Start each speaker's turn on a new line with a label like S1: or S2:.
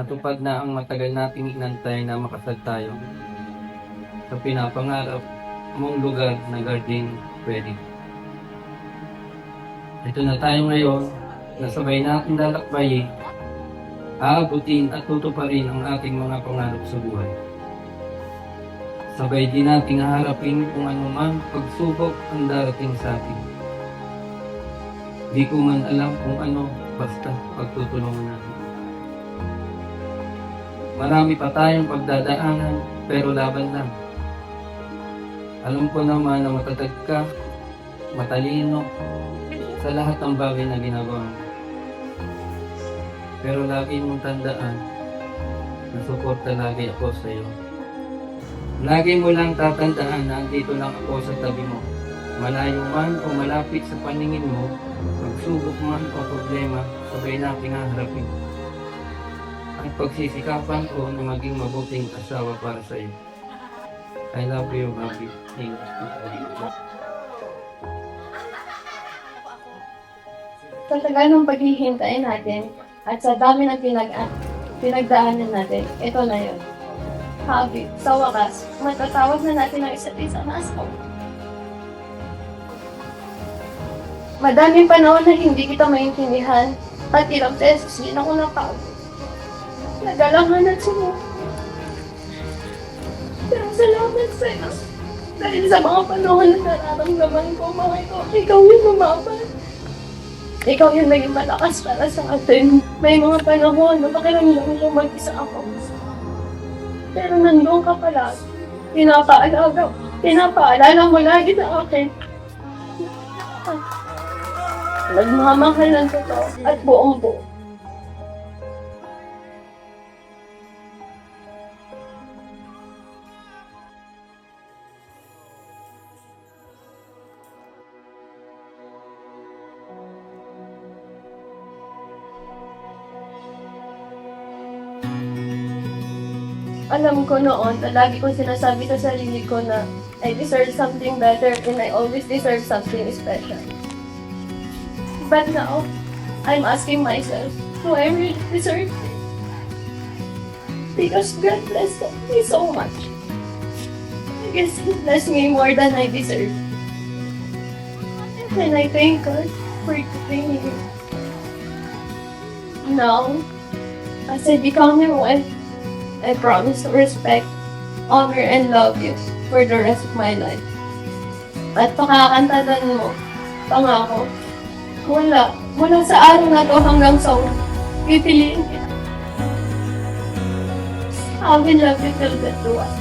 S1: natupad na ang matagal nating inantay na makasal tayo sa pinapangarap mong lugar na Garden Wedding. Ito na tayo ngayon na sabay natin lalakbayin, aabutin at tutuparin ang ating mga pangarap sa buhay. Sabay din nating haharapin kung anumang pagsubok ang darating sa atin. Di ko man alam kung ano, basta pagtutulungan natin. Marami pa tayong pagdadaanan, pero laban lang. Alam ko naman na matatag ka, matalino, sa lahat ng bagay na ginagawa mo. Pero lagi mong tandaan na suporta lagi ako sa iyo. Lagi mo lang tatandaan na andito lang ako sa tabi mo. Malayo man o malapit sa paningin mo, pagsubok man o problema, sabay nating haharapin. Ang pagsisikapan ko na maging mabuting asawa para sa iyo. I love you, Bobby. Thank you.
S2: Sa tagal ng paghihintay natin at sa dami ng pinagdaanan natin, ito na yun. Happy, sa wakas, matatawag na natin ang isa't isa na asawa. Madaming panahon na hindi kita maintindihan at ilang beses din ako napagod. Nagalangan at sumuko. Pero salamat sa'yo. Dahil sa mga panahon na nararamdaman ko, ikaw yung lumaban. Ikaw yung naging malakas para sa atin. May mga panahon na pakiramdam yung mag-isa ako. Pero nandun ka pala. Pinapaalala mo lagi sa akin. Nagmamahal ng totoo at buong buo. Alam ko noon na lagi kong sinasabi sa sarili ko na I deserve something better and I always deserve something special. But now, I'm asking myself, do I really deserve it? Because God blessed me so much. I guess He blessed me more than I deserve. And I thank God for giving me. Now, as I become your wife, I promise to respect, honor, and love you for the rest of my life. At pakakantadan mo, pangako, mula sa araw na to hanggang sa pipiliin kita. I will love you till death do us.